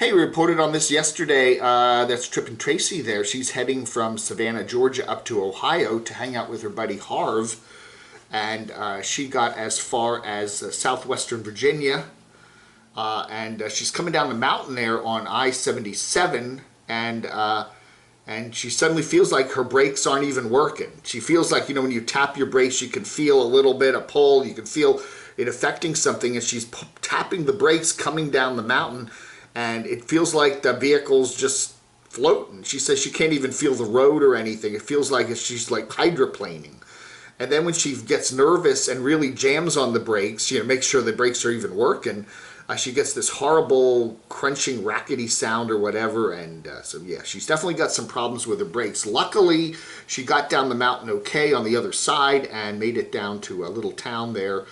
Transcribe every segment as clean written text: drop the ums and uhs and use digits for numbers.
Hey, we reported on this yesterday. That's Trip and Tracy there. She's heading from Savannah, Georgia up to Ohio to hang out with her buddy Harv. And she got as far as southwestern Virginia. And she's coming down the mountain there on I-77. And she suddenly feels like her brakes aren't even working. She feels like, when you tap your brakes, you can feel a little bit of pull. You can feel it affecting something. And she's tapping the brakes coming down the mountain. And it feels like the vehicle's just floating. She says she can't even feel the road or anything. It feels like she's like hydroplaning. And then when she gets nervous and really jams on the brakes, make sure the brakes are even working, she gets this horrible crunching, rackety sound or whatever. And so, yeah, she's definitely got some problems with her brakes. Luckily, she got down the mountain okay on the other side and made it down to a little town there.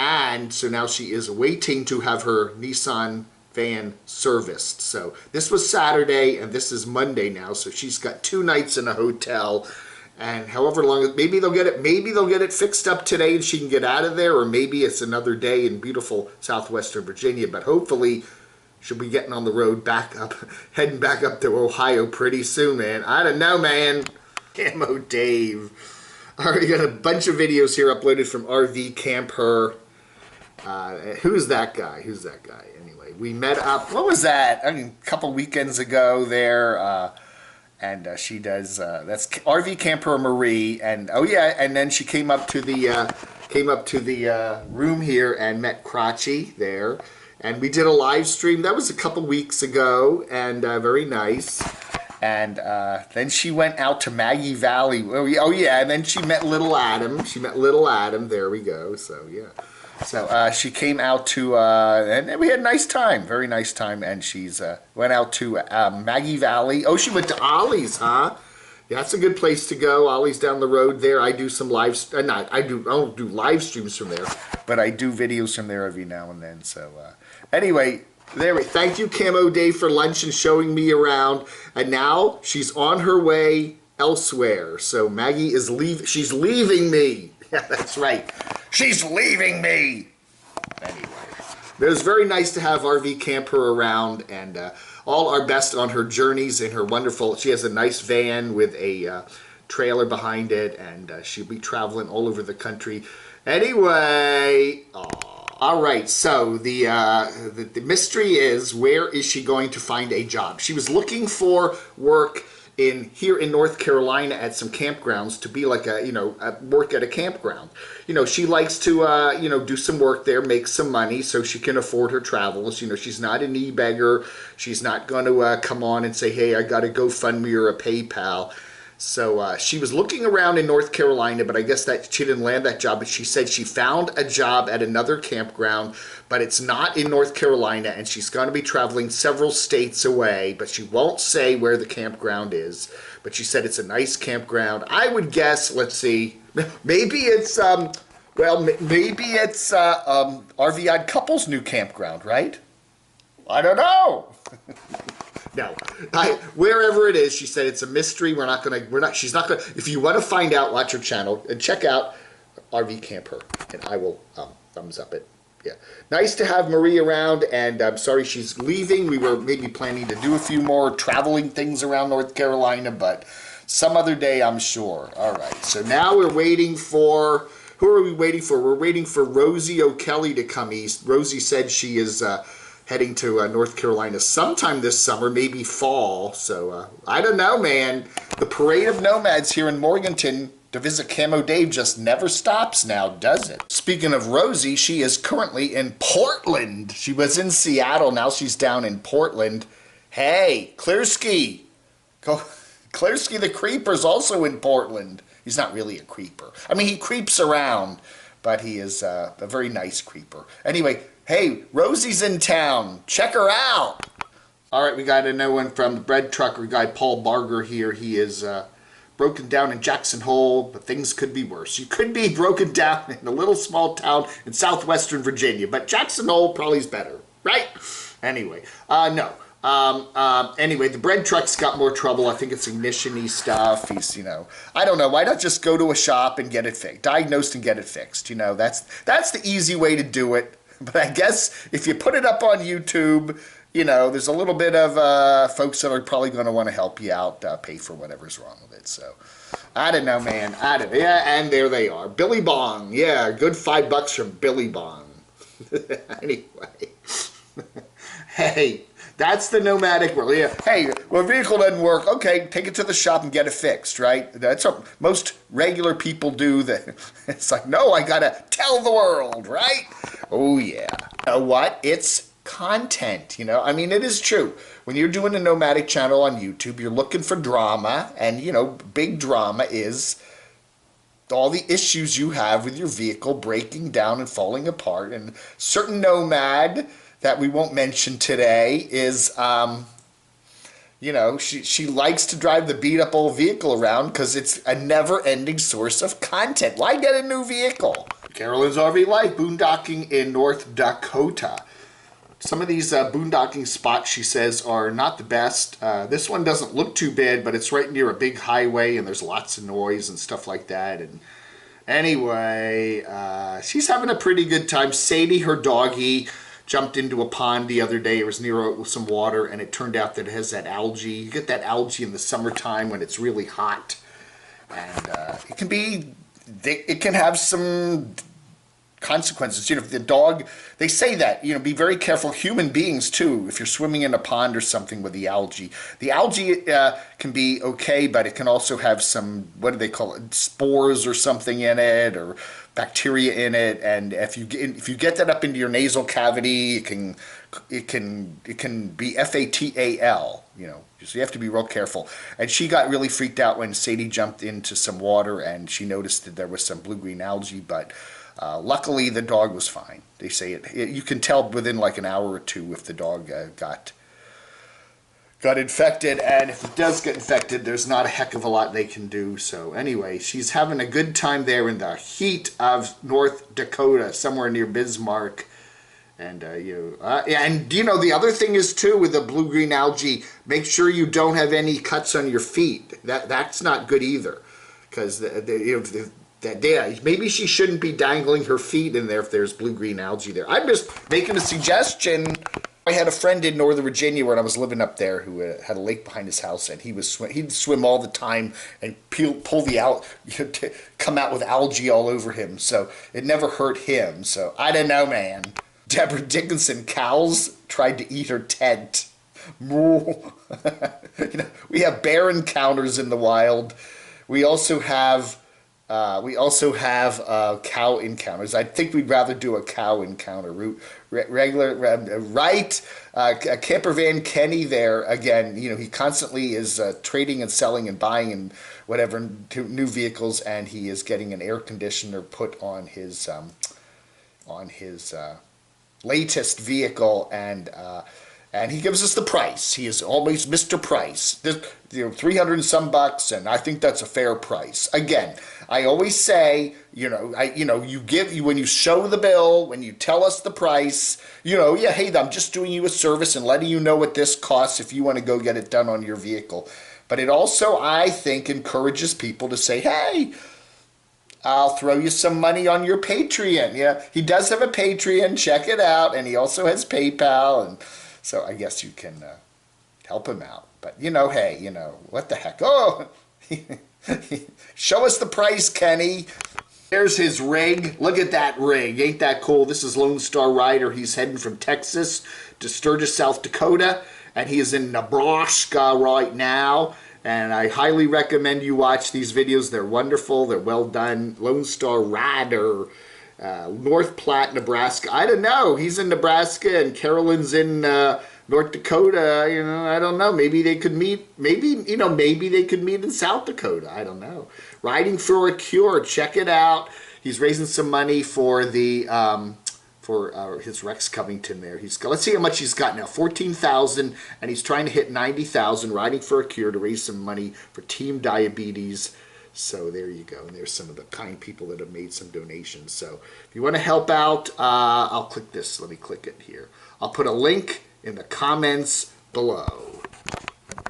And so now she is waiting to have her Nissan van serviced. So this was Saturday and this is Monday now. So she's got 2 nights in a hotel, and however long, maybe they'll get it fixed up today and she can get out of there, or maybe it's another day in beautiful southwestern Virginia. But hopefully she'll be getting on the road heading back up to Ohio pretty soon, man. I don't know, man. Camo Dave. All right, we got a bunch of videos here uploaded from RV Camper. Who's that guy? Anyway, we met up, what was that? A couple weekends ago there, and she does, that's RV Camper Marie, and oh yeah, and then she came up to the room here and met Crotchy there, and we did a live stream. That was a couple weeks ago, and very nice. And then she went out to Maggie Valley. Oh yeah, and then she met Little Adam. There we go. So yeah. So she came out to, and we had a nice time, very nice time. And she's went out to Maggie Valley. Oh, she went to Ollie's, huh? Yeah, that's a good place to go. Ollie's down the road there. I do some I don't do live streams from there, but I do videos from there every now and then. So anyway. Thank you, Camo Dave, for lunch and showing me around. And now she's on her way elsewhere. So Maggie is she's leaving me. Yeah, that's right. She's leaving me. Anyway, it was very nice to have RV Camper around, and all our best on her journeys in her wonderful. She has a nice van with a trailer behind it, and she'll be traveling all over the country. Anyway, all right, so the mystery is, where is she going to find a job? She was looking for work here in North Carolina at some campgrounds to be like work at a campground. She likes to do some work there, make some money so she can afford her travels. She's not an e-beggar. She's not going to come on and say, hey, I got a GoFundMe or a PayPal. So she was looking around in North Carolina, but I guess that she didn't land that job. But she said she found a job at another campground, but it's not in North Carolina, and she's going to be traveling several states away, but she won't say where the campground is. But she said it's a nice campground. I would guess, let's see, maybe it's, RV Odd Couple's new campground, right? I don't know. No, wherever it is, she said it's a mystery. She's not gonna, if you want to find out, watch her channel and check out RV Camper, and I will thumbs up it. Yeah, nice to have Marie around, and I'm sorry she's leaving. We were maybe planning to do a few more traveling things around North Carolina, but some other day, I'm sure. All right, so now we're waiting for, who are we waiting for? We're waiting for Rosie O'Kelly to come east. Rosie said she is heading to North Carolina sometime this summer, maybe fall. So I don't know, man. The parade of nomads here in Morganton to visit Camo Dave just never stops now, does it? Speaking of Rosie, she is currently in Portland. She was in Seattle, now she's down in Portland. Hey, Klersky. Klersky the Creeper's also in Portland. He's not really a creeper. I mean, he creeps around, but he is a very nice creeper. Anyway, hey, Rosie's in town. Check her out. All right, we got another one from the bread trucker guy, Paul Barger here. He is broken down in Jackson Hole, but things could be worse. You could be broken down in a little small town in southwestern Virginia, but Jackson Hole probably is better, right? Anyway, no. Anyway, the bread truck's got more trouble. I think it's ignition-y stuff. He's, I don't know. Why not just go to a shop and get it fixed, diagnosed and get it fixed? That's the easy way to do it. But I guess if you put it up on YouTube, you know, there's a little bit of folks that are probably going to want to help you out, pay for whatever's wrong with it. So, I don't know, man. I don't. Yeah, and there they are. Billy Bong. Yeah, good $5 from Billy Bong. Anyway. Hey, that's the nomadic world. Yeah. Hey, well, vehicle doesn't work. Okay, take it to the shop and get it fixed, right? That's what most regular people do. That it's like, no, I gotta tell the world, right? Oh yeah. You know what? It's content. You know, I mean, it is true. When you're doing a nomadic channel on YouTube, you're looking for drama, and you know, big drama is all the issues you have with your vehicle breaking down and falling apart. And certain nomad that we won't mention today is, you know, she likes to drive the beat up old vehicle around because it's a never ending source of content. Why get a new vehicle? Carolyn's RV Life, boondocking in North Dakota. Some of these boondocking spots, she says, are not the best. This one doesn't look too bad, but it's right near a big highway and there's lots of noise and stuff like that. And anyway, she's having a pretty good time. Sadie, her doggie, jumped into a pond the other day. It was near some water, and it turned out that it has that algae. You get that algae in the summertime when it's really hot, and it can have some consequences. You know, if the dog, they say that, you know, be very careful. Human beings too, if you're swimming in a pond or something with the algae. The algae can be okay, but it can also have some, what do they call it, spores or something in it, or bacteria in it. And if you get that up into your nasal cavity, it can be fatal. You know, so you have to be real careful. And she got really freaked out when Sadie jumped into some water and she noticed that there was some blue-green algae, but luckily the dog was fine. They say you can tell within like an hour or two if the dog got infected, and if it does get infected, there's not a heck of a lot they can do. So anyway, she's having a good time there in the heat of North Dakota, somewhere near Bismarck. And and you know, the other thing is too, with the blue-green algae, make sure you don't have any cuts on your feet. That's not good either, because maybe she shouldn't be dangling her feet in there if there's blue-green algae there. I'm just making a suggestion. I had a friend in Northern Virginia when I was living up there who had a lake behind his house, and he'd swim all the time and pull come out with algae all over him. So it never hurt him. So I don't know, man. Deborah Dickinson, cows tried to eat her tent. You know, we have bear encounters in the wild. We also have cow encounters. I think we'd rather do a cow encounter. Right? Camper Van Kenny there, again, you know, he constantly is trading and selling and buying and whatever new vehicles, and he is getting an air conditioner put on his latest vehicle, and he gives us the price. He is always Mr. Price. You know, $300 and some bucks, and I think that's a fair price. Again, I always say, you know, when you show the bill, when you tell us the price, you know, yeah, hey, I'm just doing you a service and letting you know what this costs if you want to go get it done on your vehicle. But it also, I think, encourages people to say, hey, I'll throw you some money on your Patreon. Yeah, he does have a Patreon. Check it out, and he also has PayPal, and so I guess you can help him out. But, you know, hey, you know, what the heck? Oh, show us the price, Kenny. There's his rig. Look at that rig. Ain't that cool? This is Lone Star Rider. He's heading from Texas to Sturgis, South Dakota, and he is in Nebraska right now. And I highly recommend you watch these videos. They're wonderful. They're well done. Lone Star Rider. North Platte, Nebraska. I don't know. He's in Nebraska and Carolyn's in North Dakota. You know, I don't know. Maybe they could meet. Maybe they could meet in South Dakota. I don't know. Riding for a Cure. Check it out. He's raising some money for the his Rex Covington there. Let's see how much he's got now. 14,000, and he's trying to hit 90,000. Riding for a Cure to raise some money for Team Diabetes. So there you go. And there's some of the kind people that have made some donations. So if you want to help out, I'll click this. Let me click it here. I'll put a link in the comments below.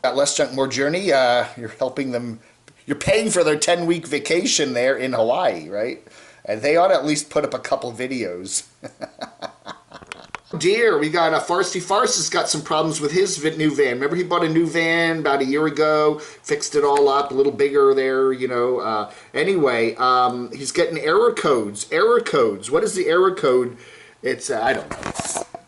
Less Junk, More Journey. You're helping them. You're paying for their 10-week vacation there in Hawaii, right? And they ought to at least put up a couple videos. Dear, we got Farsty Farce has got some problems with his new van. Remember he bought a new van about a year ago, fixed it all up, a little bigger there, you know. Anyway, he's getting error codes. Error codes. What is the error code? It's, I don't know.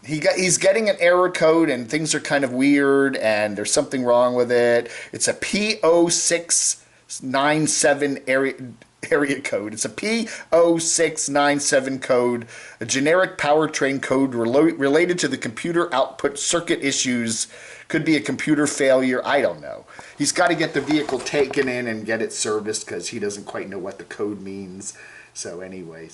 He's getting an error code and things are kind of weird and there's something wrong with it. It's a P0697 area code. It's a P0697 code, a generic powertrain code related to the computer output circuit issues. Could be a computer failure. I don't know. He's got to get the vehicle taken in and get it serviced because he doesn't quite know what the code means. So anyway,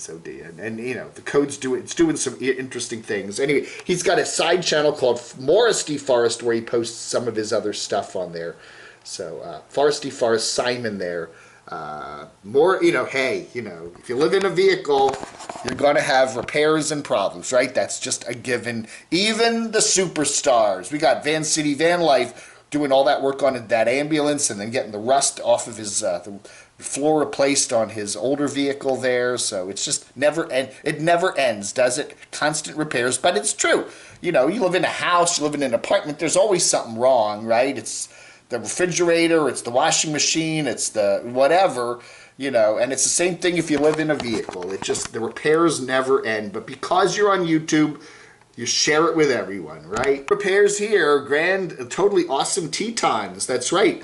and you know, the code's doing some interesting things. Anyway, he's got a side channel called Morristy Forest where he posts some of his other stuff on there. So Farsty Farce Simon there. More, you know, hey, you know, if you live in a vehicle, you're going to have repairs and problems, right? That's just a given. Even the superstars. We got Van City Van Life doing all that work on that ambulance and then getting the rust off of his the floor replaced on his older vehicle there. So it's just it never ends, does it? Constant repairs, but it's true. You know, you live in a house, you live in an apartment, there's always something wrong, right? It's the refrigerator, it's the washing machine, it's the whatever, you know, and it's the same thing if you live in a vehicle. It just, the repairs never end. But because you're on YouTube, you share it with everyone, right? Repairs here, totally awesome Tetons. That's right.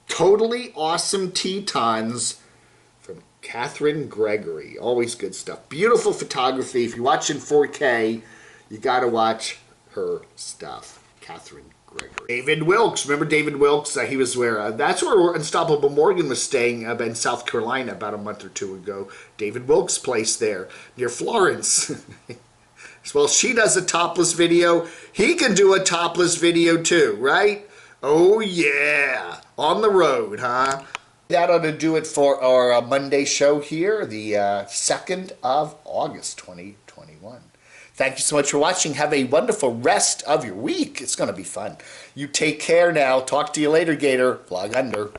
Totally awesome Tetons from Catherine Gregory. Always good stuff. Beautiful photography. If you watch in 4K, you got to watch her stuff. Catherine Gregory. David Wilkes. Remember David Wilkes? He was that's where Unstoppable Morgan was staying in South Carolina about a month or two ago. David Wilkes' place there near Florence. Well, she does a topless video. He can do a topless video too, right? Oh yeah, on the road, huh? That ought to do it for our Monday show here, the 2nd of August, 2021. Thank you so much for watching. Have a wonderful rest of your week. It's going to be fun. You take care now. Talk to you later, Gator. Vlog under.